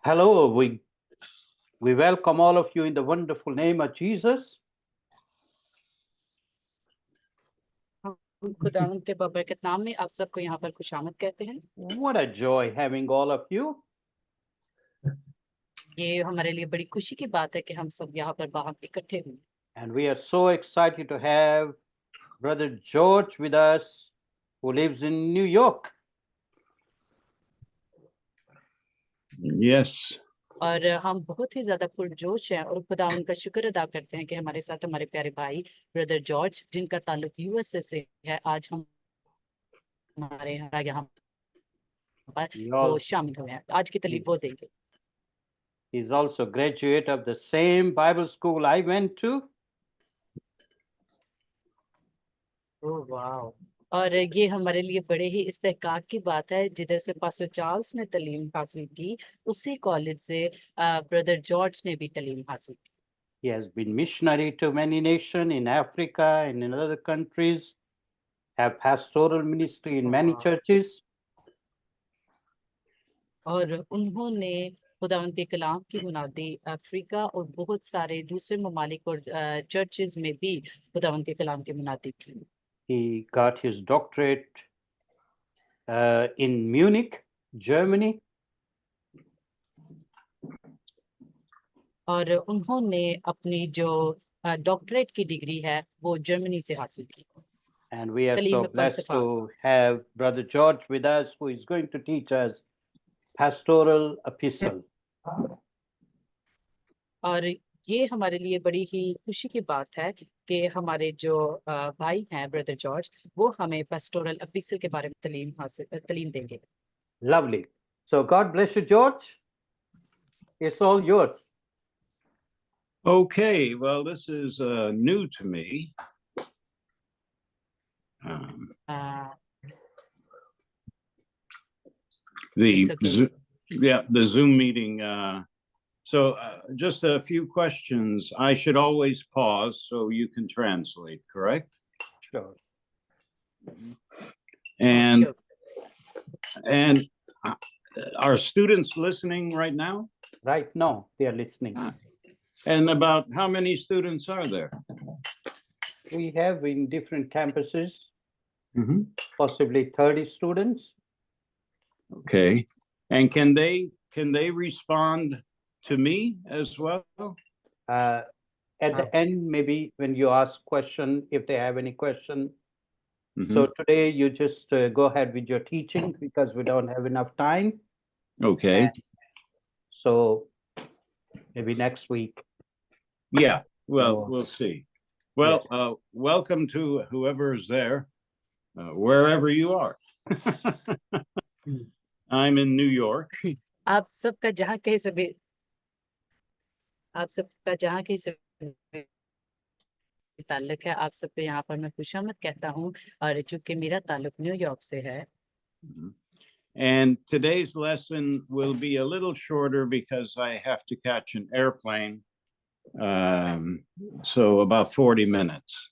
Hello, we welcome all of you in the wonderful name of Jesus. खुदावंद के बरकत नाम में आप सबको यहाँ पर खुशामद कहते हैं। What a joy having all of you. ये हमारे लिए बड़ी खुशी की बात है कि हम सब यहाँ पर बाहर इकट्ठे हुए। And we are so excited to have Brother George with us, who lives in New York. Yes. और हम बहुत ही ज्यादा पुरजोश हैं और खुदावंद का शुक्र अदा करते हैं कि हमारे साथ हमारे प्यारे भाई ब्रदर जॉर्ज, जिनका ताल्लुक यूएसए से है, आज हम हमारे यहाँ पर वो शामिल हुए हैं। आज की तालीम वो देंगे। He's also graduate of the same Bible school I went to. Oh wow! और ये हमारे लिए बड़े ही इस्तेहकाक की बात है, जिधर से पास्टर चार्ल्स ने तालीम हासिल की, उसी कॉलेज से ब्रदर जॉर्ज ने भी तालीम हासिल की। He has been missionary to many nations in Africa and in other countries, have pastoral ministry in many churches. और उन्होंने खुदावंद के कलाम की मुनादी अफ्रीका और बहुत सारे दूसरे ममालिक और चर्चेज में भी खुदावंद के कलाम की मुनादी की। He got his doctorate in Munich, Germany. और उन्होंने अपनी जो डॉक्टरेट की डिग्री है वो जर्मनी से हासिल की। And we are तालीम so में blessed फलसफा। to have Brother George with us, who is going to teach us pastoral epistle. और ये हमारे लिए बड़ी ही खुशी की बात है कि हमारे जो भाई हैं ब्रदर जॉर्ज, वो हमें पेस्टोरल एपिस्टल के बारे में तालीम देंगे। Lovely. So God bless you, George. It's all yours. Okay, well, this is new to me. It's okay. The Zoom meeting. So just a few questions. I should always pause so you can translate, correct? Sure. And Sure. and are students listening right now? Right now, they are listening. And about how many students are there? We have in different campuses, Mm-hmm. possibly 30 students. Okay. And can they respond to me as well? At the end, maybe when you ask question, if they have any question. Mhm. So today you just go ahead with your teaching because we don't have enough time. Okay. So maybe next week. Yeah, well, So- we'll see. Well, welcome to whoever is there, wherever you are. I'm in New York. आप सबका जहाँ कहीं से भी ताल्लुक है, आप सबको यहाँ पर मैं खुशामद कहता हूँ। और चूंकि मेरा ताल्लुक न्यूयॉर्क से है, And today's lesson will be a little shorter because I have to catch an airplane. So about 40 minutes.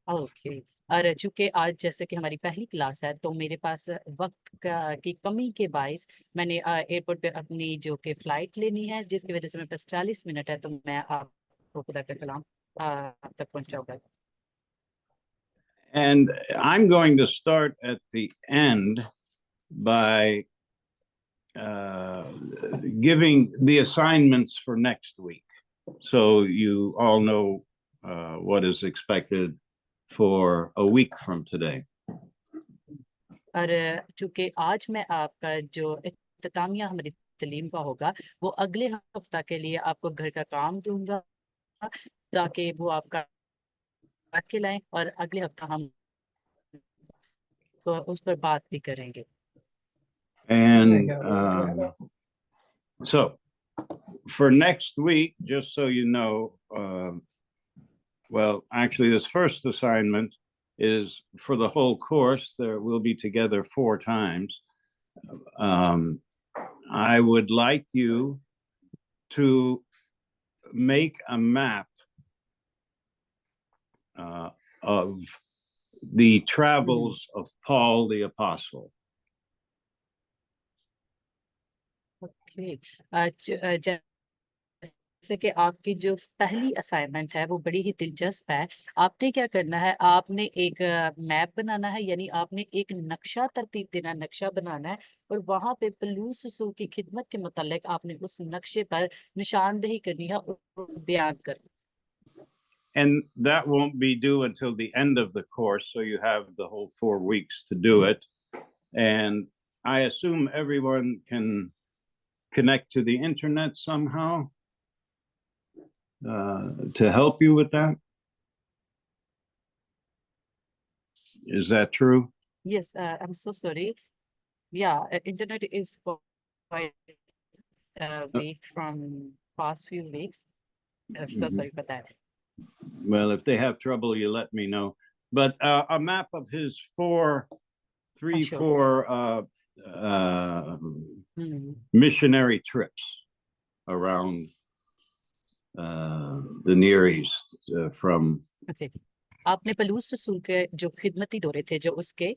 Okay. और चूंकि आज जैसे कि हमारी पहली क्लास है, तो मेरे पास वक्त की कमी के बाइस मैंने एयरपोर्ट पे अपनी जो कि फ्लाइट लेनी है, जिसकी वजह से मेरे पास 40 मिनट है, तो मैं आपको खुदा का कलाम आप तक पहुंचाऊंगा। And I'm going to start at the end by giving the assignments for next week. So you all know what is expected for a week from today. और चूंकि आज मैं आपका जो इख्तितामिया हमारी तालीम का होगा, वो अगले हफ्ता के लिए आपको घर का काम दूंगा, ताकि वो आपका के लाएं और अगले हफ्ता हम तो उस पर बात भी करेंगे। And so for next week, just so you know, well, actually, this first assignment is for the whole course. There will be together 4 times. I would like you to make a map of the travels of Paul the Apostle. जैसे कि आपकी जो पहली assignment है वो बड़ी ही दिलचस्प है। आपने क्या करना है, आपने एक मैप बनाना है, यानी आपने एक नक्शा तरतीब देना, नक्शा बनाना है, और वहां पे पलूस रसूल की खिदमत के मुतालिक आपने उस नक्शे पर निशानदेही करनी है और बयान करना। And that won't be due until the end of the course, so you have the whole 4 weeks to do it. And I assume everyone can connect to the internet somehow to help you with that. Is that true? Yes, I'm so sorry. Yeah, internet is quite weak from past few weeks. So sorry for that. Well, if they have trouble, you let me know. But a map of his Sure. four missionary trips around the Near East from. Okay. आपने पलूस रसूल के जो खिदमती दौरे थे जो उसके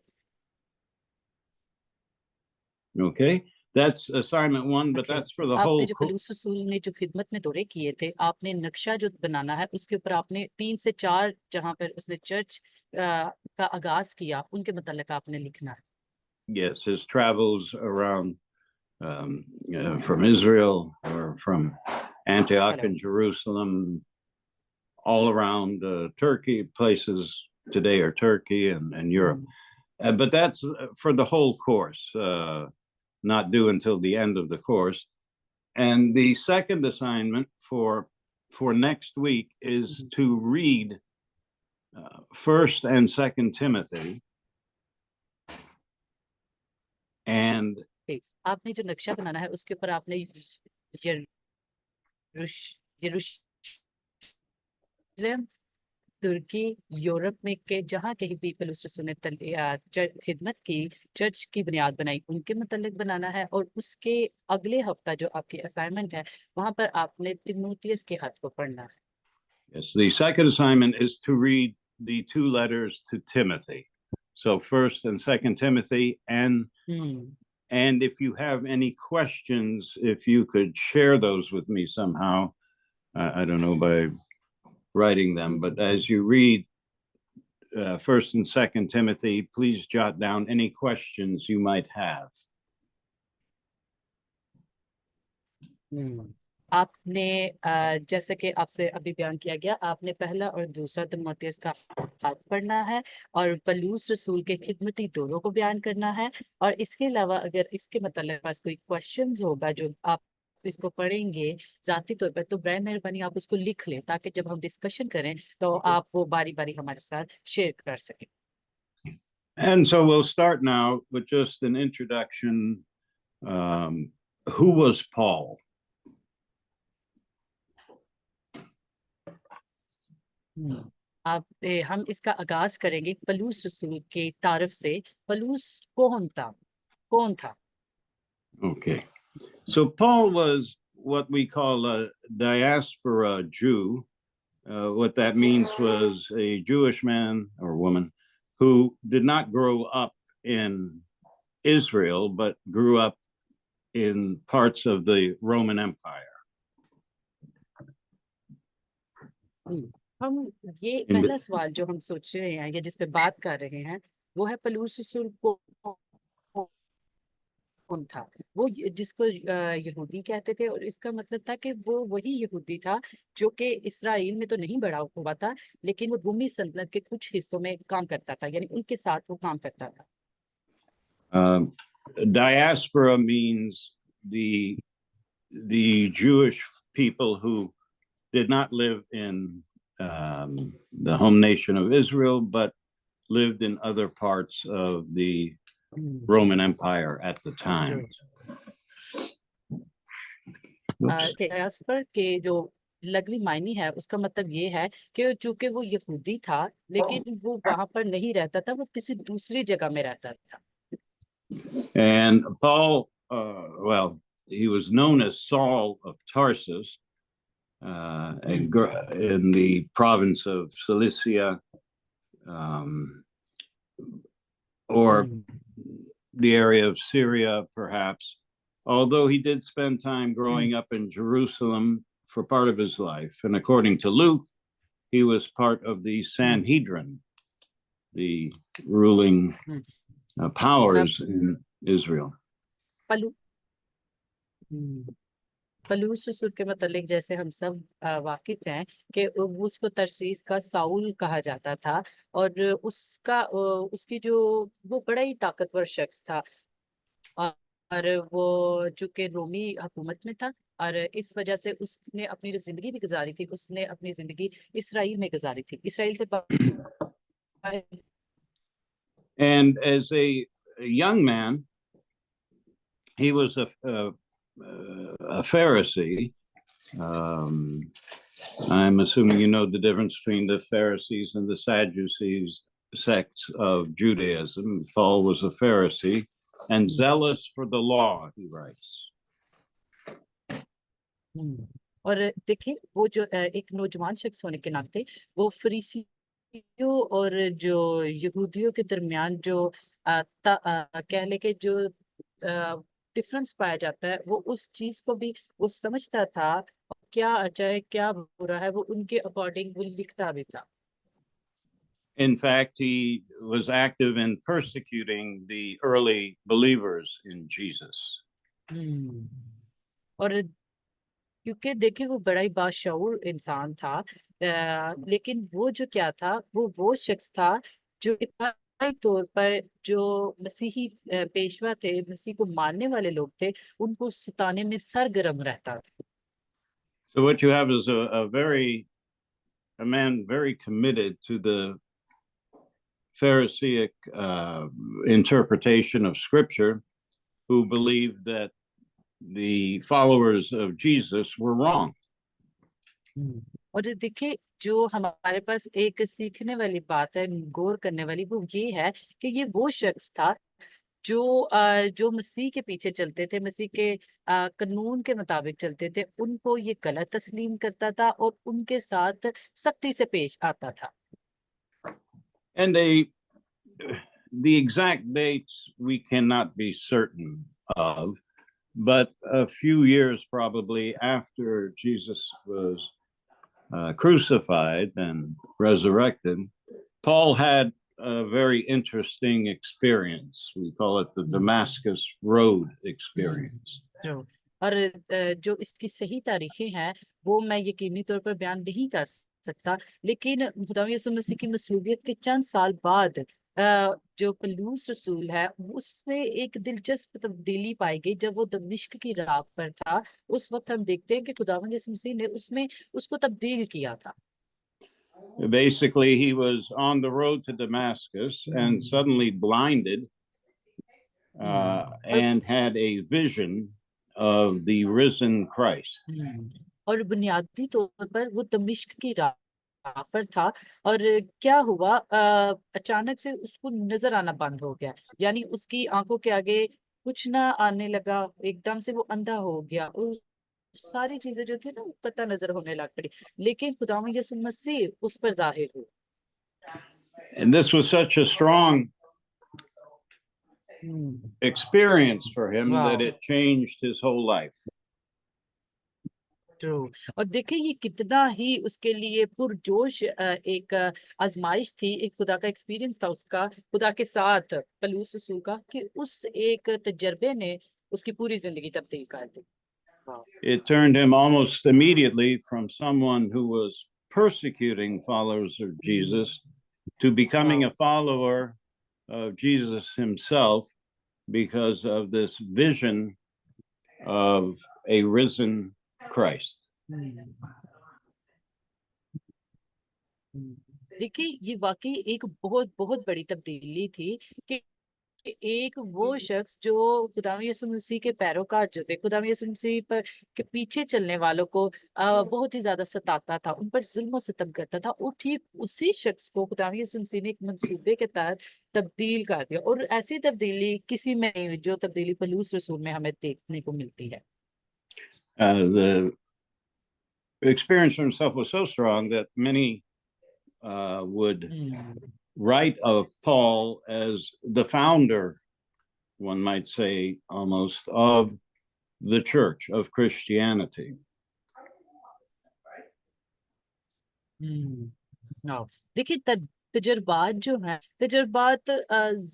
Okay, that's assignment 1, but Okay. that's for the आपने whole जो पलूस रसूल ने जो खिदमत में दौरे किए थे, आपने नक्शा जो बनाना है उसके ऊपर आपने 3 से 4 जहां पर उसने चर्च का आगाज किया उनके मतलब आपने लिखना है। Yes, his travels around from Israel or from Antioch Hello. and Jerusalem, all around Turkey, places today are Turkey and Europe. But that's for the whole course, not due until the end of the course. And the second assignment for next week is to read 1st and 2nd Timothy. And आपने जो नक्शा बनाना है उसके ऊपर आपने यरूशलेम, तुर्की, Europe में के जहाँ कहीं भी पलूस रसूल ने खिदमत की, चर्च की बुनियाद बनाई, उनके मुतालिक बनाना है। और उसके अगले हफ्ता जो आपकी असाइनमेंट है वहां पर आपने तिमोथियस के खत को पढ़ना है। Yes, the second assignment is to read the 2 letters to Timothy. So 1st and 2nd Timothy, and if you have any questions, if you could share those with me somehow, I don't know, by writing them, but as you read 1st and 2nd Timothy, please jot down any questions you might have. आपने जैसे कि आपसे अभी बयान किया गया, आपने पहला और दूसरा तिमोथियस का खत पढ़ना है और पलूस रसूल के खिदमती दौरों को बयान करना है। और इसके अलावा अगर इसके मतलब पास कोई क्वेश्चंस होगा जो आप इसको पढ़ेंगे जाती तौर पर, तो बराए मेहरबानी आप उसको लिख लें ताकि जब हम डिस्कशन करें तो आप वो बारी बारी हमारे साथ शेयर कर सकें। And so we'll start now with just an introduction. Who was Paul? हम इसका आगाज करेंगे पलूस रसूल के तारफ से। पलूस कौन था? Okay, so Paul was what we call a diaspora Jew. What that means was a Jewish man or woman who did not grow up in Israel, but grew up in parts of the Roman Empire. हम ये पहला सवाल जो हम सोच रहे हैं या जिस पे बात कर रहे हैं वो है पलूस रसूल कौन था। वो जिसको यहूदी कहते थे, और इसका मतलब था कि वो वही यहूदी था जो कि इसराइल में तो नहीं बड़ा हुआ था, लेकिन वो रोमी सल्तनत के कुछ हिस्सों में काम करता था, यानी उनके साथ वो काम करता था। Diaspora means the Jewish people who did not live in the home nation of Israel, but lived in other parts of the Roman Empire at the time. Diaspora के जो लघवी मायनी है उसका मतलब ये है कि चूंकि वो यहूदी था लेकिन वो वहां पर नहीं रहता था, वो किसी दूसरी जगह में रहता था। And Paul, well, he was known as Saul of Tarsus, in the province of Cilicia, or the area of Syria, perhaps. although he did spend time growing up in Jerusalem for part of his life. And according to Luke, he was part of the Sanhedrin, the ruling powers in Israel. Flu Palus रसूल के मतलब जैसे हम सब वाकिफ हैं कि वो उसको तरसीस का साउल कहा जाता था, और उसकी जो वो बड़ा ही ताकतवर शख्स था, और वो जो कि रोमी हुकूमत में था, और इस वजह से उसने अपनी जो जिंदगी भी गुजारी थी, उसने अपनी जिंदगी इसराइल में गुजारी थी, इसराइल से And as a young man, he was a Pharisee. I'm assuming you know the difference between the Pharisees and the Sadducees sects of Judaism. Paul was a Pharisee and zealous for the law, he writes. और देखिए वो जो एक नौजवान शख्स होने के नाते वो फरीसियों और जो यहूदियों के दरमियान जो कह ले के जो डिफरेंस पाया जाता है, वो उस चीज को भी वो समझता था, क्या अच्छा है क्या बुरा है वो उनके अकॉर्डिंग वो लिखता भी था. In fact, he was active in persecuting the early believers in Jesus. और क्योंकि देखिए वो बड़ा ही बाशऊर इंसान था, लेकिन वो जो क्या था वो शख्स था जो इब्तदाई तौर पर जो मसीही पेशवा थे, मसीह को मानने वाले लोग थे, उनको सताने में सरगर्म रहता था. So what you have is a man very committed to the Pharisaic interpretation of Scripture, who believed that the followers of Jesus were wrong. और देखिए जो हमारे पास एक सीखने वाली बात है, गौर करने वाली, वो ये है कि ये वो शख्स था जो मसीह के पीछे चलते थे, मसीह के कानून के मुताबिक चलते थे, उनको ये गलत तस्लीम करता था और उनके साथ सख्ती से पेश आता था. And the exact dates we cannot be certain of, but a few years probably after Jesus was crucified and resurrected, Paul had a very interesting experience. We call it the Damascus Road experience. और जो इसकी सही तारीखें हैं वो मैं यकीनी तौर पर बयान नहीं कर सकता, लेकिन खुदावंद यीशु मसीह की मसलूबियत के चंद साल बाद जो पलूस रसूल है उसमें एक दिलचस्प तब्दीली पाई गई. जब वो दमिश्क की राह पर था, उस वक्त हम देखते हैं कि खुदावंद यीशु मसीह ने उसमें उसको तब्दील किया था. Basically, he was on the road to Damascus and suddenly blinded and had a vision of the risen Christ. और बुनियादी तौर पर वो दमिश्क की राह पर था, और क्या हुआ, अचानक से उसको नजर आना बंद हो गया, यानी उसकी आंखों के आगे कुछ ना आने लगा, एकदम से वो अंधा हो गया और सारी चीजें जो थी ना वो पता नजर होने लग पड़ी, लेकिन खुदावंद यीशु मसीह उस पर जाहिर हुए. And this was such a strong experience for him that it changed his whole life. True. और देखिए ये कितना ही उसके लिए पुरजोश एक आजमाइश थी, एक खुदा का एक्सपीरियंस था उसका खुदा के साथ पलूस रसूल का, कि उस एक तजर्बे ने उसकी पूरी जिंदगी तब्दील कर दी. It turned him almost immediately from someone who was persecuting followers of Jesus to becoming a follower of Jesus himself because of this vision of a risen Christ. देखिए ये वाकई एक बहुत बहुत बड़ी तब्दीली थी कि एक वो शख्स जो खुदावंद यीशु मसीह के पैरोकार जो थे, खुदावंद यीशु मसीह पर के पीछे चलने वालों को बहुत ही ज्यादा सताता था, उन पर जुल्म और सितम करता था, और ठीक उसी शख्स को खुदावंद यीशु मसीह ने एक मंसूबे के तहत तब्दील कर दिया. और ऐसी तब्दीली किसी में नहीं हुई जो तब्दीली पलूस रसूल में हमें देखने को मिलती है. The experience for himself was so strong that many would write of Paul as the founder, one might say almost, of the church of Christianity. हाँ, देखिए तजुर्बात जो है, तजुर्बात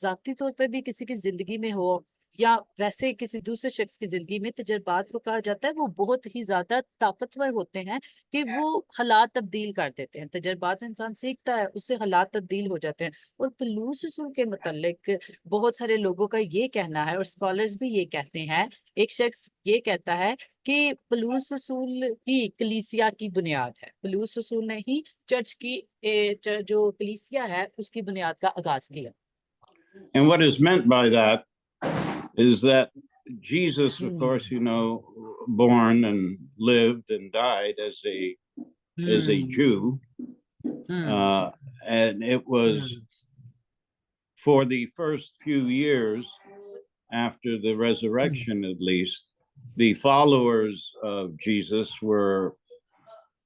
जाती तौर पे भी किसी की जिंदगी में हो या वैसे किसी दूसरे शख्स की जिंदगी में, तजुर्बात को कहा जाता है वो बहुत ही ज्यादा ताकतवर होते हैं कि वो हालात तब्दील कर देते हैं। तजुर्बात से इंसान सीखता है, उससे हालात तब्दील हो जाते हैं। और पलूस रसूल के मुतल्लिक बहुत सारे लोगों का ये कहना है और स्कॉलर्स भी ये कहते हैं, एक शख्स ये कहता है कि पलूस रसूल ही कलीसिया की बुनियाद है। पलूस रसूल ने ही चर्च की जो कलीसिया है उसकी बुनियाद का आगाज किया। And what is meant by that is that Jesus, of course, you know, born and lived and died as a Jew, and it was for the first few years after the resurrection, at least, the followers of Jesus were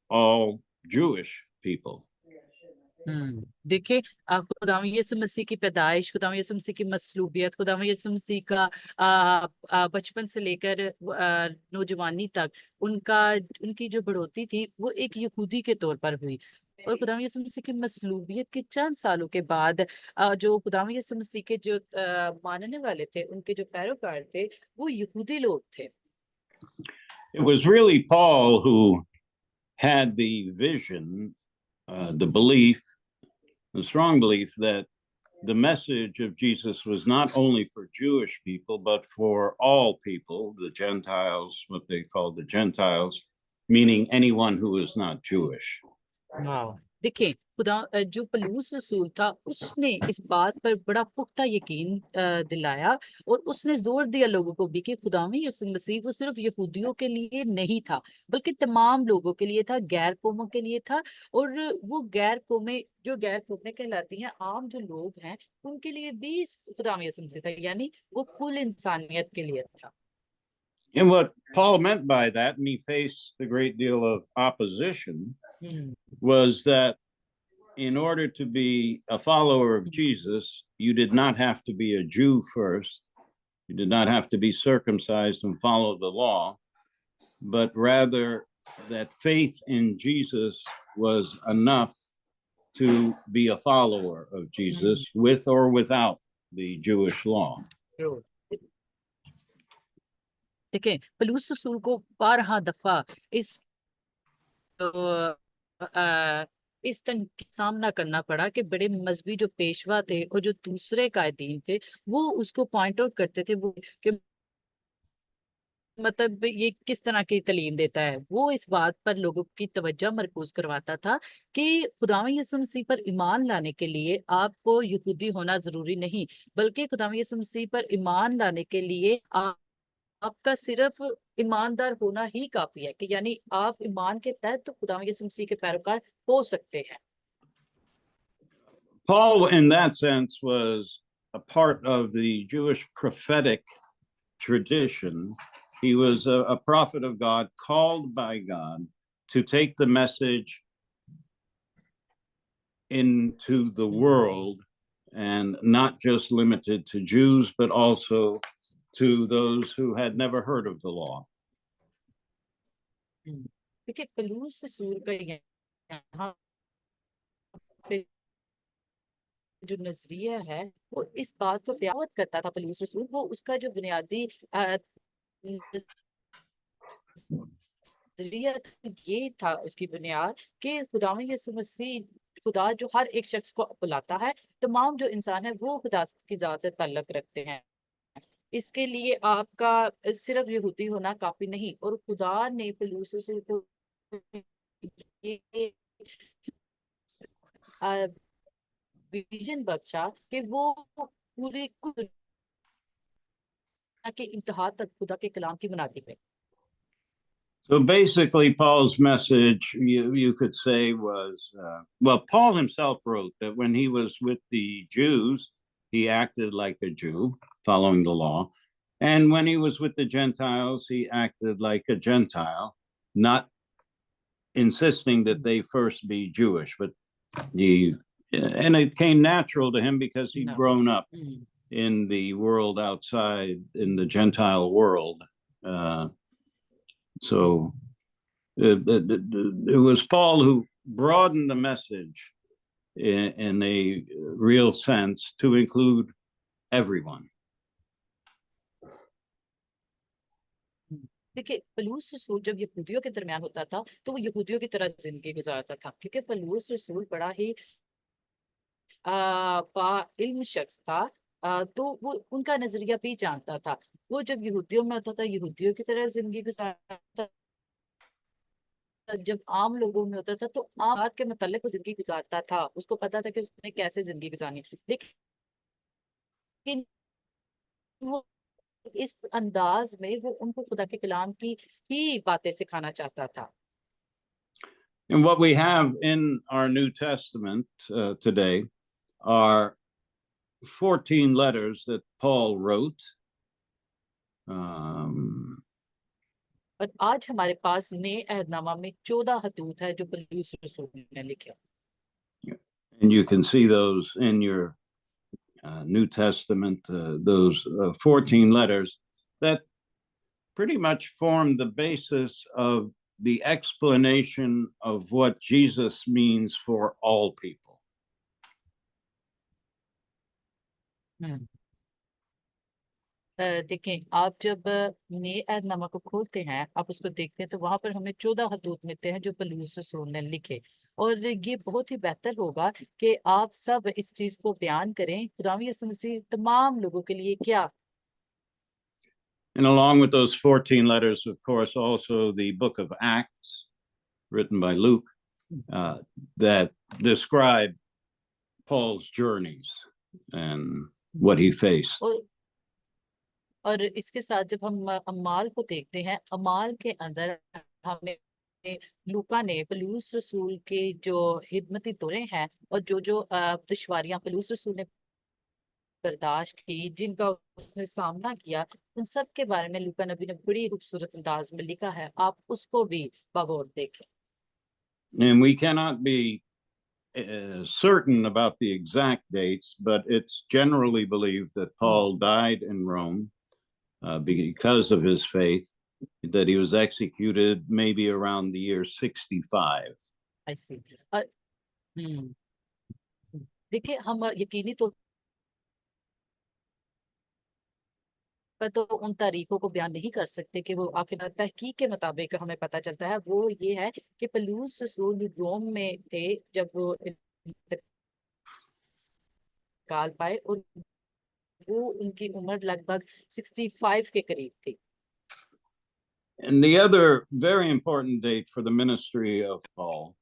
all Jewish people. देखिए, खुदावंद यीशु मसीह की पैदाइश, खुदावंद यीशु मसीह की मसलूबियत, खुदावंद यीशु मसीह का बचपन से लेकर नौजवानी तक उनकी जो बढ़ोतरी थी वो एक यहूदी के तौर पर हुई। और खुदावंद यीशु मसीह की मसलूबियत के चंद सालों के बाद जो खुदावंद यीशु मसीह के जो मानने वाले थे, उनके जो पैरोकार थे, वो यहूदी लोग थे। It was really Paul who had the vision, the belief, the strong belief that the message of Jesus was not only for Jewish people, but for all people, the Gentiles, what they called the Gentiles, meaning anyone who is not Jewish. वाह, देखिए खुदा जो पलूस रसूल था उसने इस बात पर बड़ा पुख्ता यकीन दिलाया और उसने जोर दिया लोगों को भी कि खुदावंद यीशु मसीह वो सिर्फ यहूदियों के लिए नहीं था बल्कि तमाम लोगों के लिए था, गैर कौमों के लिए था। और वो गैर कौमें कहलाती हैं, आम जो लोग हैं उनके लिए भी खुदावंद यीशु मसीह था, यानी वो कुल इंसानियत के लिए था। And what Paul meant by that, and he faced a great deal of opposition, was that in order to be a follower of Jesus, you did not have to be a Jew first. You did not have to be circumcised and follow the law, but rather that faith in Jesus was enough to be a follower of Jesus with or without the Jewish law. देखिए, पलूस रसूल को 12 दफा इस तंग सामना करना पड़ा कि बड़े मजहबी जो पेशवा थे और जो दूसरे कायदीन थे वो उसको पॉइंट आउट करते थे वो कि मतलब ये किस तरह की तालीम देता है। वो इस बात पर लोगों की तवज्जो मरकूज करवाता था कि खुदावंद यीशु मसीह पर ईमान लाने के लिए आपको यहूदी होना जरूरी नहीं, बल्कि खुदावंद यीशु मसीह पर ईमान लाने के लिए आपका सिर्फ ईमानदार होना ही काफी है, कि यानी आप ईमान के तहत खुदावंद यीशु मसीह के पैरोकार हो सकते हैं। Paul, in that sense, was a part of the Jewish prophetic tradition. He was a prophet of God, called by God to take the message into the world, and not just limited to Jews, but also to those who had never heard of the law. देखिए, पलूस रसूल का यहाँ पे जो नजरिया है वो इस बात को प्यावत करता था। पलूस रसूल वो उसका जो बुनियादी नजरिया ये था, उसकी बुनियाद कि खुदावंद यीशु मसीह, खुदा जो हर एक शख्स को बुलाता है, तमाम जो इंसान है वो खुदा की जात से ताल्लुक रखते हैं। इसके लिए आपका सिर्फ यहूदी होना काफी नहीं। और खुदा ने पलूस रसूल को ये विजन बख्शा कि वो पूरे के इंतहा तक खुदा के कलाम की मुनादी पे। So basically, Paul's message, you could say, was, well, Paul himself wrote that when he was with the Jews, he acted like a Jew, following the law. And when he was with the Gentiles, he acted like a Gentile, not insisting that they first be Jewish, but and it came natural to him because he'd grown up in the world outside, in the Gentile world. So it was Paul who broadened the message in a real sense to include everyone. देखिए पलूस रसूल जब यहूदियों के दरमियान होता था तो वो यहूदियों की तरह जिंदगी गुजारता था, क्योंकि पलूस रसूल बड़ा ही इल्म शख्स था। तो वो उनका नजरिया भी जानता था। वो जब यहूदियों में होता था यहूदियों की तरह जिंदगी गुजारता था, जब आम लोगों में होता था तो आम बात के मतलब वो जिंदगी गुजारता था, उसको पता था कि उसने कैसे जिंदगी गुजारनी है। लेकिन वो इस अंदाज में वो उनको खुदा के कलाम की ही बातें सिखाना चाहता था। And what we have in our New Testament today are 14 letters that Paul wrote. और आज हमारे पास नए अहदनामा में 14 हदूत है जो पलूस रसूल ने लिखे। And you can see those in your New Testament, those 14 letters that pretty much form the basis of the explanation of what Jesus means for all people. देखें, आप जब नए अहदनामा को खोलते हैं, आप उसको देखते हैं तो वहां पर हमें 14 हदूत मिलते हैं जो पलूस रसूल ने लिखे। और ये बहुत ही बेहतर होगा कि आप सब इस चीज को बयान करें, खुदावंद यीशु मसीह तमाम लोगों के लिए क्या। And along with those 14 letters, of course, also the book of Acts, written by Luke, that describe Paul's journeys and what he faced. और इसके साथ जब हम अमाल को देखते हैं, अमाल के अंदर हमें लूका ने पलूस रसूल के जो हिदमती दौरे हैं और जो जो दुश्वारियां पलूस रसूल ने बर्दाश्त की, जिनका उसने सामना किया, उन सब के बारे में लूका नबी ने बड़ी खूबसूरत अंदाज में लिखा है। आप उसको भी बगौर देखें। And we cannot be certain about the exact dates, but it's generally believed that Paul died in Rome because of his faith, that he was executed maybe around the year 65. I see. देखिए, हम यकीनी तौर पर तो उन तारीखों को बयान नहीं कर सकते कि वो आखिर तहकीक के मुताबिक हमें पता चलता है वो ये है कि पलूस रसूल रोम में थे जब वो इंतकाल पाए, और वो उनकी उम्र लगभग 65 के करीब थी। And the other very important date for the ministry of Paul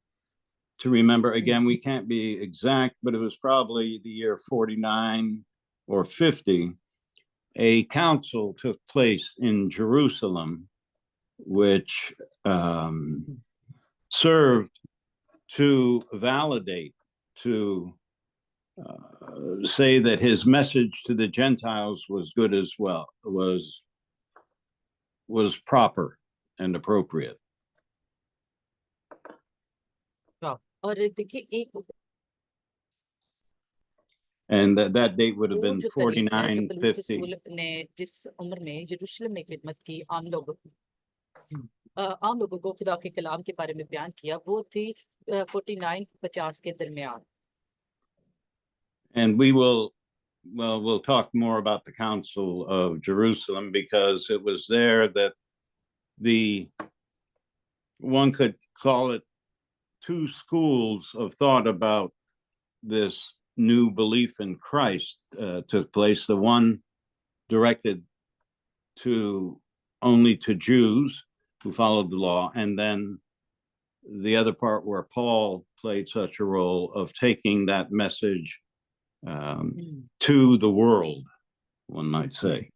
to remember, again, we can't be exact, but it was probably the year 49 or 50. A council took place in Jerusalem, which served to validate, to say that his message to the Gentiles was good as well, was proper and appropriate. और देखिए, एक And that date would have वो been जो तारीख है कि 49, पलूस 50. रसूल ने जिस उम्र में यरूशलेम में खिदमत की, आम लोगों को खुदा के कलाम के बारे में बयान किया, वो थी 49-50 के दरमियान। And we'll talk more about the Council of Jerusalem, because it was there that one could call it two schools of thought about this new belief in Christ took place. The one directed only to Jews who followed the law, and then the other part where Paul played such a role of taking that message to the world, one might say.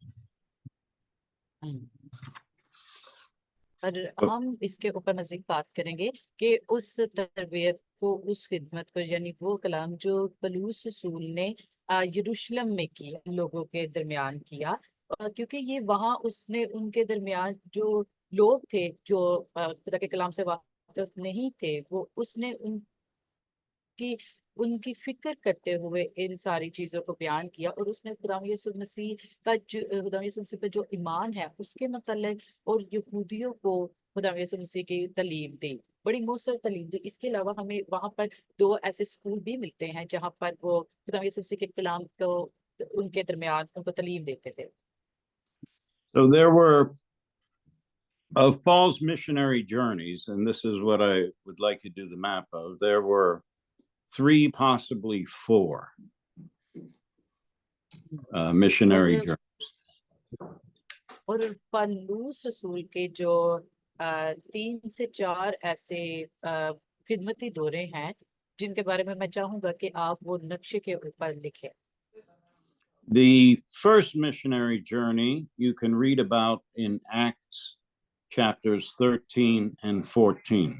और हम इसके ऊपर मज़ीद बात करेंगे कि उस तरबियत को, उस खिदमत को, यानी वो कलाम जो पलूस रसूल ने यरूशलेम में किया, लोगों के दरमियान किया, क्योंकि ये वहाँ उसने उनके दरमियान जो लोग थे जो खुदा के कलाम से वाकिफ नहीं थे, वो उसने उनकी उनकी फिक्र करते हुए इन सारी चीजों को बयान किया, और उसने खुदा यीशु मसीह का खुदा यीशु मसीह पे जो ईमान है उसके मतलब और यहूदियों को खुदा यीशु मसीह की तालीम दी, बड़ी मौसर तालीम दी। इसके अलावा हमें वहां पर 2 ऐसे स्कूल भी मिलते हैं जहां पर वो खुदा यीशु मसीह के कलाम को उनके दरमियान उनको तालीम देते थे। So there were, of Paul's missionary journeys, and this is what I would like to do the map of, there were 3, possibly 4 missionary और journeys. और पौलुस रसूल के जो 3 से 4 ऐसे खिदमती दौरे हैं जिनके बारे में मैं चाहूंगा कि आप वो नक्शे के ऊपर लिखें। The first missionary journey you can read about in Acts chapters 13 and 14.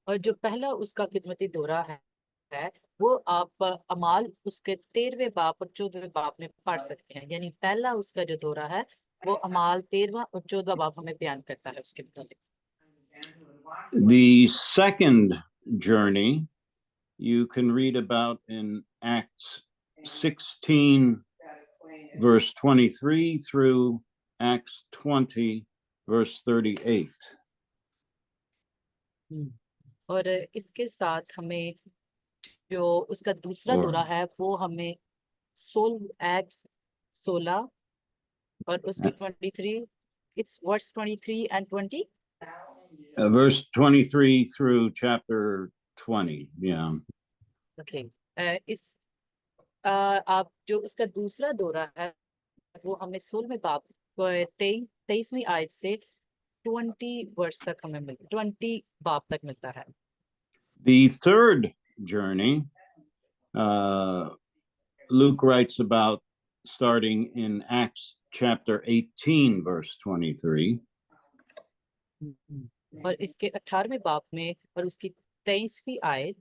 और जो पहला उसका खिदमती दौरा है वो आप अमाल उसके 13वें बाब और 14वें बाब में पढ़ सकते हैं। यानी पहला उसका जो दौरा है वो अमाल 13वां और 14वां बाब हमें बयान करता है उसके मुताबिक। The second journey you can read about in Acts 16 verse 23 through Acts 20 verse 38. और इसके साथ हमें जो उसका दूसरा और- दौरा है वो हमें 16 और उसकी 23 it's verse 23 and 20 verse 23 through chapter 20. Yeah. Okay. इस आप जो उसका दूसरा दौरा है वो हमें 16वें बाब 23वीं आयत से 20 वर्ष तक हमें 20 बाब तक मिलता है। The third journey, Luke writes about starting in Acts chapter 18, verse 23. और इसके 18वें बाब में और उसकी 23वीं आयत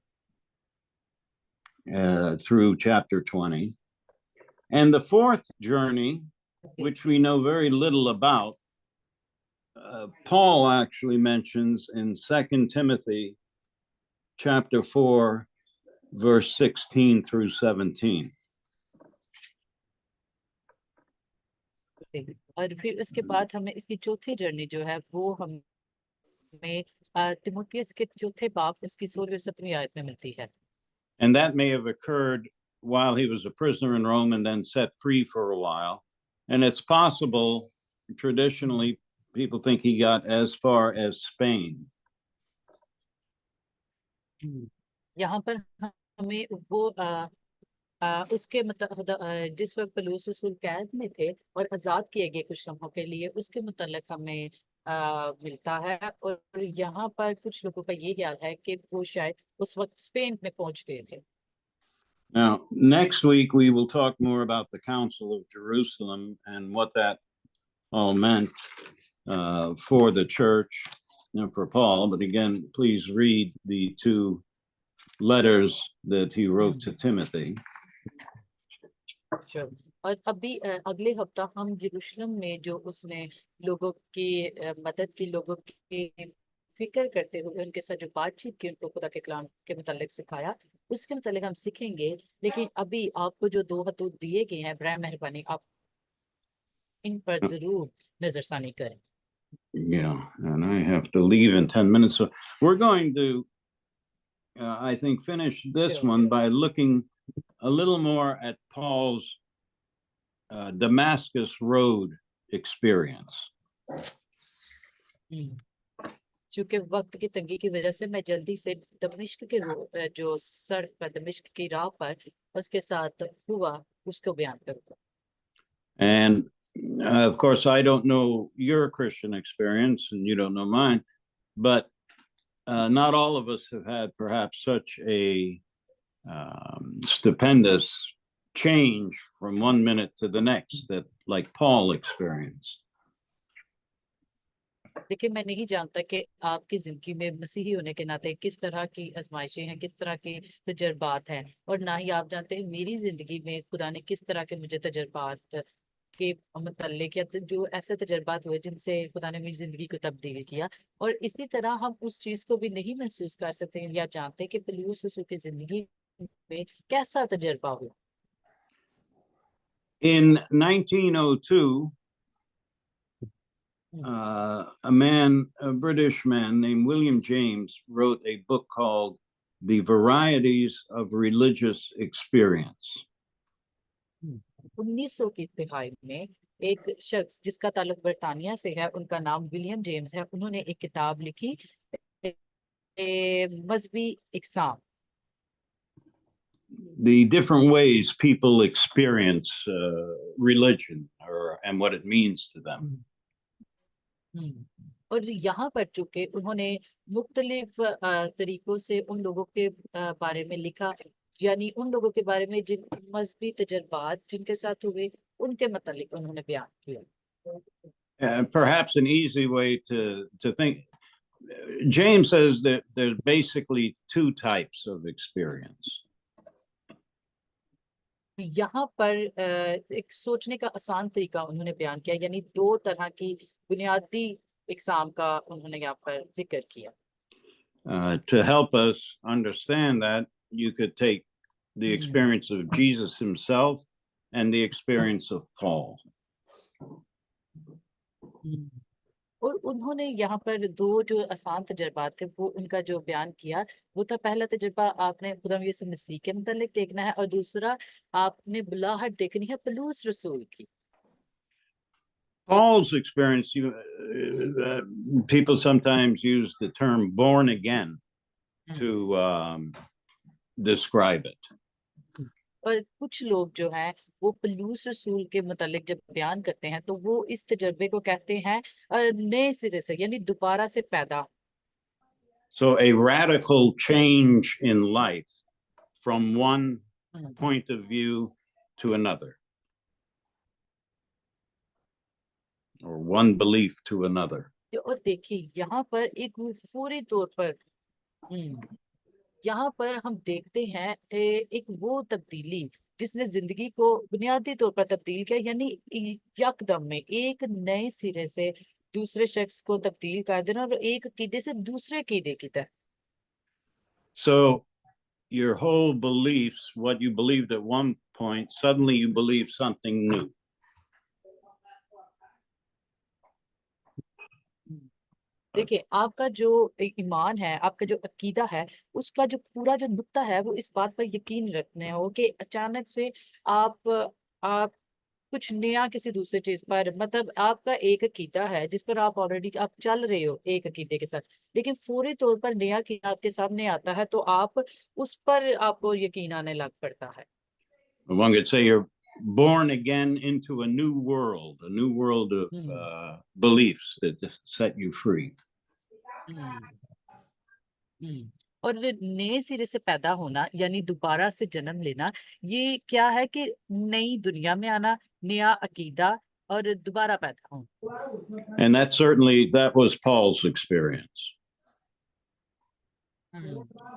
Through chapter 20. And the fourth journey, which we know very little about, Paul actually mentions in 2 Timothy chapter 4, verse 16 through 17. और फिर उसके बाद हमें इसकी चौथी जर्नी जो है वो हमें तिमुथियुस के चौथे बाब उसकी 16वीं और 17वीं आयत में मिलती है। And that may have occurred while he was a prisoner in Rome and then set free for a while. And it's possible, traditionally, people think he got as far as Spain. यहाँ पर हमें वो उसके मतलब जिस वक्त पौलुस रसूल कैद में थे और आजाद किए गए कुछ लम्हों के लिए उसके मुतालिक हमें मिलता है। और यहाँ पर कुछ लोगों का ये ख्याल है कि वो शायद उस वक्त स्पेन में पहुंच गए थे। Now, next week, we will talk more about the Council of Jerusalem and what that all meant for the church and for Paul. But again, please read the 2 letters that he wrote to Timothy. Sure. और अभी अगले हफ्ता हम यरूशलेम में जो उसने लोगों की मदद की, लोगों की फिक्र करते हुए उनके साथ जो बातचीत की, उनको खुदा के कलाम के मुतालिक सिखाया, उसके मुतालिक हम सीखेंगे। लेकिन अभी आपको जो 2 हतूत दिए गए हैं, बराए मेहरबानी आप इन पर जरूर नजरसानी करें। Yeah, and I have to leave in 10 minutes. So we're going to, I think, finish this Sure. one by looking a little more at Paul's Damascus Road experience. चूंकि वक्त की तंगी की वजह से मैं जल्दी से दमिश्क के जो सड़क पर, दमिश्क की राह पर उसके साथ हुआ उसको बयान करूंगा। And of course, I don't know your Christian experience and you don't know mine, but not all of us have had perhaps such a stupendous change from one minute to the next that like Paul experienced. देखिए, मैं नहीं जानता कि आपकी जिंदगी में मसीही होने के नाते किस तरह की आजमाइशें हैं, किस तरह के तजर्बात हैं, और ना ही आप जानते हैं मेरी जिंदगी में खुदा ने किस तरह के मुझे तजर्बात के मतलब या तो जो ऐसे तजर्बात हुए जिनसे खुदा ने मेरी जिंदगी को तब्दील किया, और इसी तरह हम उस चीज को भी नहीं महसूस कर सकते हैं या जानते कि पौलुस रसूल की जिंदगी में कैसा तजर्बा हुआ। In 1902, a British man named William James wrote a book called The Varieties of Religious Experience. 1900 की तिहाई में एक शख्स जिसका ताल्लुक बर्तानिया से है, उनका नाम विलियम जेम्स है, उन्होंने एक किताब लिखी, मजहबी इकसाम, The different ways people experience religion and what it means to them. और यहाँ पर चूंकि उन्होंने मुख्तलिफ तरीकों से उन लोगों के बारे में लिखा, यानी उन लोगों के बारे में जिन मजहबी तजर्बात जिनके साथ हुए उनके मतलब उन्होंने बयान किया। Perhaps an easy way to think, James says that there's basically two types of experience. यहाँ पर एक सोचने का आसान तरीका उन्होंने बयान किया, यानी दो तरह की बुनियादी इकसाम का उन्होंने यहाँ पर जिक्र किया। To help us understand that, you could take the experience of Jesus himself and the experience of Paul. और उन्होंने यहाँ पर दो जो आसान तजर्बात थे वो उनका जो बयान किया, वो था पहला तजर्बा आपने खुदा यीशु मसीह के मतलब देखना है, और दूसरा आपने बुलाहट देखनी है पौलुस रसूल की। Paul's experience, people sometimes use the term born again to describe it. और कुछ लोग जो हैं वो पौलुस रसूल के मतलब जब बयान करते हैं तो वो इस तजर्बे को कहते हैं नए सिरे से, यानी दोबारा से पैदा। So a radical change in life from one point of view to another, or one belief to another. और देखिए यहाँ पर एक पूरी तौर पर यहाँ पर हम देखते हैं एक वो तब्दीली जिसने जिंदगी को बुनियादी तौर पर तब्दील किया, यानी यकदम में एक नए सिरे से दूसरे शख्स को तब्दील कर देना और एक अकीदे से दूसरे अकीदे की तरफ। So your whole beliefs, what you believed at one point, suddenly you believe something new. देखिए आपका जो ईमान है, आपका जो अकीदा है, उसका जो पूरा जो नुक्ता है वो इस बात पर यकीन रखने हो कि अचानक से आप कुछ नया किसी दूसरे चीज पर, मतलब आपका एक अकीदा है जिस पर आप ऑलरेडी आप चल रहे हो एक अकीदे के साथ, लेकिन फौरी तौर पर नया अकीदा आपके सामने आता है तो आप उस पर आपको यकीन आने लग पड़ता है। One could say you're born again into a new world of beliefs that just set you free. और नए सिरे से पैदा होना यानी दोबारा से जन्म लेना, ये क्या है कि नई दुनिया में आना, नया अकीदा और दोबारा पैदा होना। And that was Paul's experience.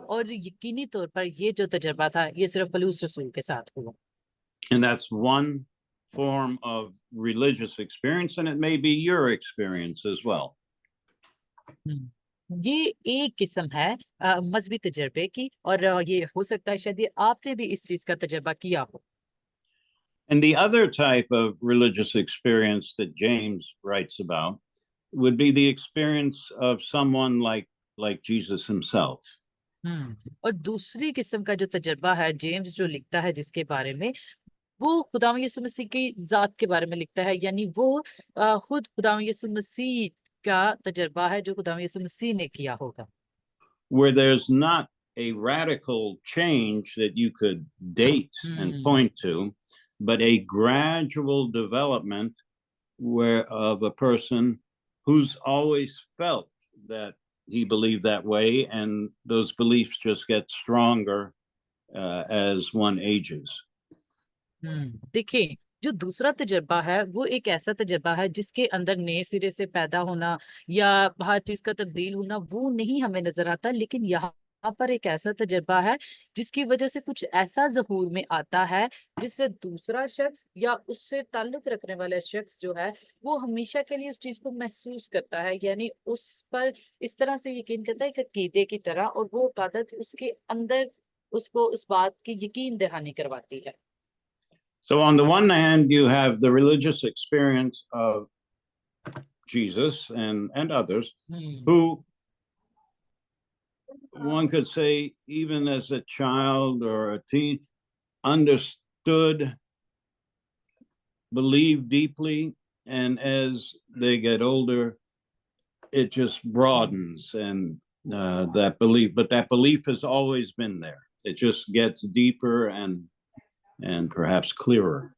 और यकीनी तौर पर ये जो तजर्बा था ये सिर्फ पौलुस रसूल के साथ हुआ। And that's one form of religious experience, and it may be your experience as well. ये एक किस्म है मजहबी तजर्बे की, और ये हो सकता है शायद ये आपने भी इस चीज का तजर्बा किया हो। And the other type of religious experience that James writes about would be the experience of someone like Jesus himself. और दूसरी किस्म का जो तजर्बा है जेम्स जो लिखता है जिसके बारे में, वो खुदा यीशु मसीह की जात के बारे में लिखता है, यानी वो खुद खुदा यीशु मसीह का तजर्बा है जो खुदा यीशु मसीह ने किया होगा। Where there's not a radical change that you could date and point to, but a gradual development of a person who's always felt that he believed that way, and those beliefs just get stronger as one ages. देखिए जो दूसरा तजर्बा है वो एक ऐसा तजर्बा है जिसके अंदर नए सिरे से पैदा होना या हर चीज का तब्दील होना वो नहीं हमें नजर आता, लेकिन यहाँ यहाँ पर एक ऐसा तजुर्बा है जिसकी वजह से कुछ ऐसा ज़हूर में आता है जिससे दूसरा शख्स या उससे ताल्लुक रखने वाला शख्स जो है वो हमेशा के लिए उस चीज को महसूस करता है, यानी उस पर इस तरह से यकीन करता है कि अकीदे की तरह, और वो आदत उसके अंदर उसको उस बात की यकीन दहानी करवाती है। So on the one hand, you have the religious experience of Jesus and others who, one could say, even as a child or a teen, understood, believed deeply, and as they get older, it just broadens and that belief. But that belief has always been there. It just gets deeper and perhaps clearer.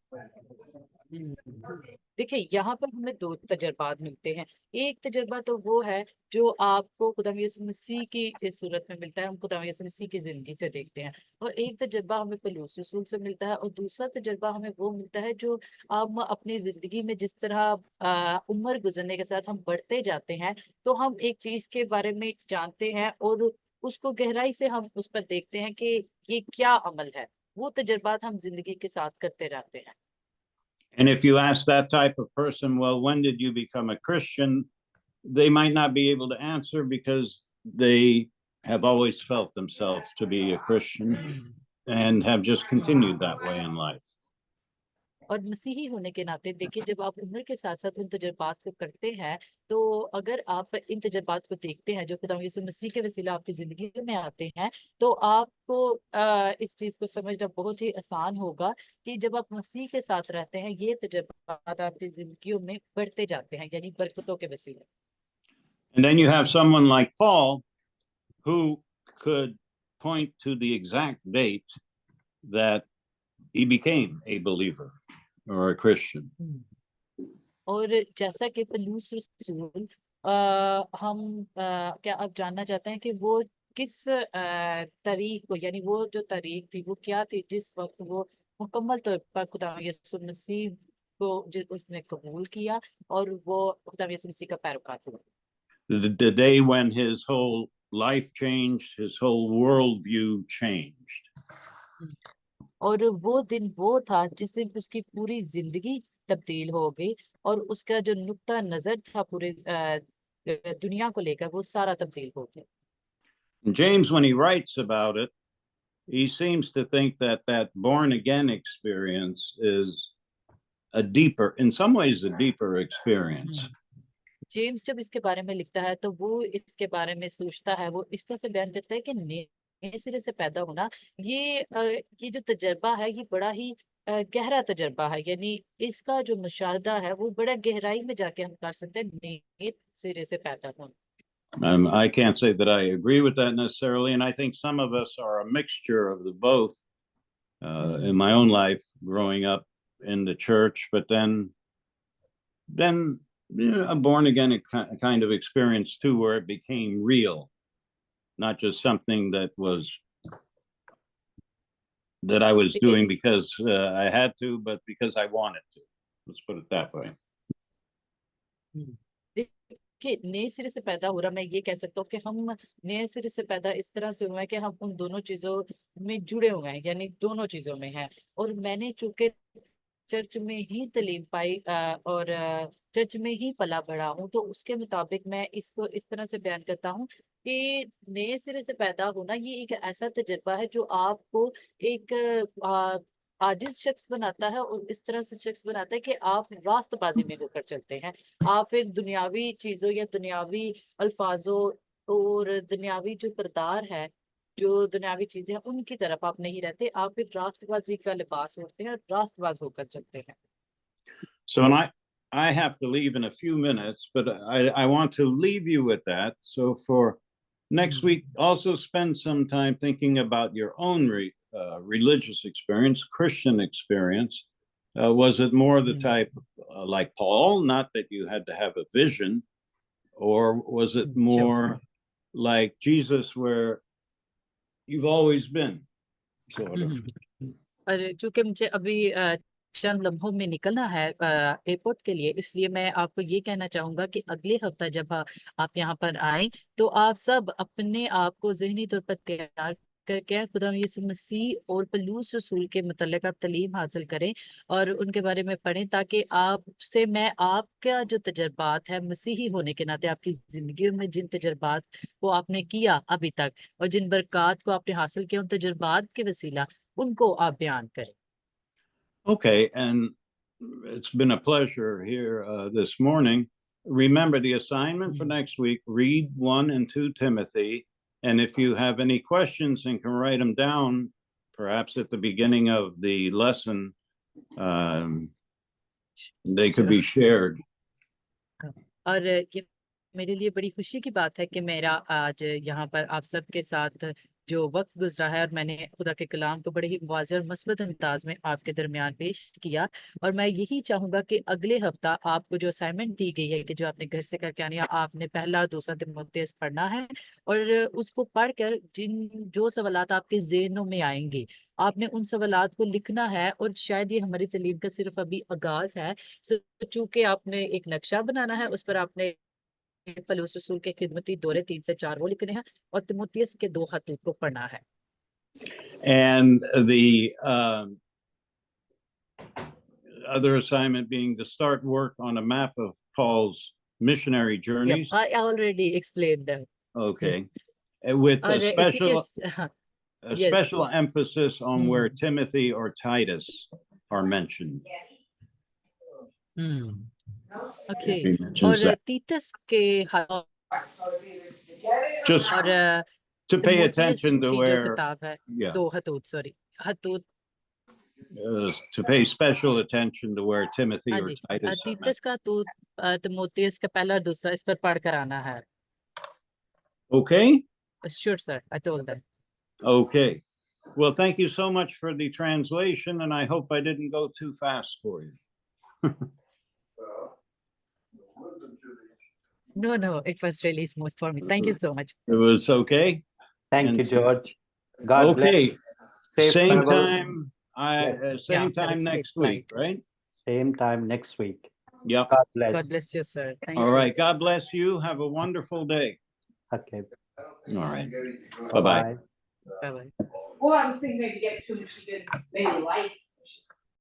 देखिए, यहाँ पर हमें दो तजर्बात मिलते हैं। एक तजर्बा तो वो है जो आपको खुदा यीशु मसीह की इस सूरत में मिलता है, हम खुदा यीशु मसीह की जिंदगी से देखते हैं, और एक तजर्बा हमें पौलुस रसूल से मिलता है, और दूसरा तजर्बा हमें वो मिलता है जो हम अपनी जिंदगी में जिस तरह उम्र गुजरने के साथ हम बढ़ते जाते हैं, तो हम एक चीज के बारे में जानते हैं और उसको गहराई से हम उस पर देखते हैं कि ये क्या अमल है। वो तजर्बात हम जिंदगी के साथ करते रहते हैं। And if you ask that type of person, well, when did you become a Christian? They might not be able to answer because they have always felt themselves to be a Christian and have just continued that way in life. और मसीही होने के नाते देखिए, जब आप उम्र के साथ साथ उन तजर्बात को करते हैं, तो अगर आप इन तजर्बात को देखते हैं जो खुदा यीशु मसीह के वसीला आपकी जिंदगी में आते हैं, तो आपको इस चीज को समझना बहुत ही आसान होगा कि जब आप मसीह के साथ रहते हैं, ये तजर्बात आपकी जिंदगियों में बढ़ते जाते हैं, यानी बरकतों के वसीले। And then you have someone like Paul who could point to the exact date that he became a believer or a Christian. और जैसा कि पौलुस रसूल क्या आप जानना चाहते हैं कि वो किस तारीख को, यानी वो जो तारीख थी वो क्या थी जिस वक्त वो मुकम्मल तौर पर खुदा यीशु मसीह को उसने कबूल किया और वो खुदा यीशु मसीह का पैरोकार हुआ। The day when his whole life changed, his whole worldview changed. और वो दिन वो था जिस दिन उसकी पूरी जिंदगी तब्दील हो गई और उसका जो नुक्ता नजर था पूरे दुनिया को लेकर वो सारा तब्दील हो गया। And James, when he writes about it, he seems to think that that born again experience is a deeper, in some ways, a deeper experience. James जब इसके बारे में लिखता है तो वो इसके बारे में सोचता है, वो इस तरह से बयान करता है कि नए सिरे से पैदा होना ये जो तजर्बा है ये बड़ा ही गहरा तजर्बा है, यानी इसका जो मुशाहदा है वो बड़ा गहराई में जाके हम कर सकते हैं नए सिरे से पैदा होना। I can't say that I agree with that necessarily, and I think some of us are a mixture of the both. In my own life, growing up in the church, but then a born again kind of experience too, where it became real, not just something that I was doing because I had to, but because I wanted to. Let's put it that way. कि नए सिरे से पैदा हो रहा, मैं ये कह सकता हूँ कि हम नए सिरे से पैदा इस तरह से हुए हैं कि हम उन दोनों चीजों में जुड़े हुए हैं, यानी दोनों चीजों में हैं। और मैंने चूंकि चर्च में ही तालीम पाई और चर्च में ही पला बढ़ा हूँ, तो उसके मुताबिक मैं इसको इस तरह से बयान करता हूँ कि नए सिरे से पैदा होना ये एक ऐसा तजर्बा है जो आपको एक आजिज शख्स बनाता है और इस तरह से शख्स बनाता है कि आप रास्तबाजी में होकर चलते हैं। आप फिर दुनियावी चीजों या दुनियावी अल्फाजों और दुनियावी जो किरदार है, जो दुनियावी चीजें हैं उनकी तरफ आप नहीं रहते, आप फिर रास्तबाजी का लिबास ओढ़ते हैं और रास्तबाज होकर चलते हैं। So, and I have to leave in a few minutes, but I want to leave you with that. So for next week, also spend some time thinking about your own religious experience, Christian experience. Was it more the type like Paul, not that you had to have a vision, or was it more like Jesus, where you've always been, sort of? और चूंकि मुझे अभी चंद लम्हों में निकलना है airport के लिए, इसलिए मैं आपको ये कहना चाहूंगा कि अगले हफ्ता जब आप यहाँ पर आए तो आप सब अपने आप को ज़हनी तौर पर तैयार करके खुदा यीशु मसीह और पलूस रसूल के मुतल्लिक आप तालीम हासिल करें और उनके बारे में पढ़ें, ताकि आपसे मैं आपका जो तजर्बात है मसीही होने के नाते, आपकी जिंदगी में जिन तजर्बात को आपने किया अभी तक और जिन बरक़ात को आपने हासिल किया, उन तजर्बात के वसीला उनको आप बयान करें। Okay, and it's been a pleasure here this morning. Remember the assignment for next week, read 1 and 2 Timothy. And if you have any questions and can write them down, perhaps at the beginning of the lesson, they could be shared. और ये मेरे लिए बड़ी खुशी की बात है कि मेरा आज यहाँ पर आप सबके साथ जो वक्त गुजरा है और मैंने खुदा के कलाम को बड़े ही वाज़ेह और मस्बत अंदाज में आपके दरमियान पेश किया। और मैं यही चाहूँगा कि अगले हफ्ता आपको जो असाइनमेंट दी गई है कि जो आपने घर से करके आनी है, आपने पहला और दूसरा तिमुथियुस पढ़ना है और उसको पढ़कर जो सवालात आपके ज़हनों में आएंगे आपने उन सवालात को लिखना है। और शायद ये हमारी तालीम का सिर्फ अभी आगाज़ है, चूँकि आपने एक नक्शा बनाना है, उस पर आपने पौलुस रसूल के खिदमती दौरे 3 से 4 वो लिखने हैं और तिमुथियुस के 2 खतूत को पढ़ना है। And the other assignment being to start work on a map of Paul's missionary Yep, journeys. I already explained them. Okay. With और a इसी के yes. special emphasis on where Hmm. Timothy or Titus are mentioned. Okay. He mentions और that. तीतस के Just और to pay तिमुथियुस attention to की जो where, किताब है, yeah, 2 खतूत to pay special attention to where Timothy हाँ or ji, Titus are mentioned. तीतस का खतूत तिमुथियुस का पहला और दूसरा इस पर पढ़कर आना है। Okay? Sure sir, I told them. Okay. Well, thank you so much for the translation, and I hope I didn't go too fast for you. No, it was really smooth for me. Thank you so much. It was okay? Thank And you, George. God bless. Okay, Safe same travel. time, Yeah, same have a time safe next week, right? Same time next week. Yep. God bless. God bless you, sir. Thank All you. right. God bless you. Have a wonderful day. Okay. All right. Bye-bye. Bye-bye. Well, I was thinking maybe get two maybe light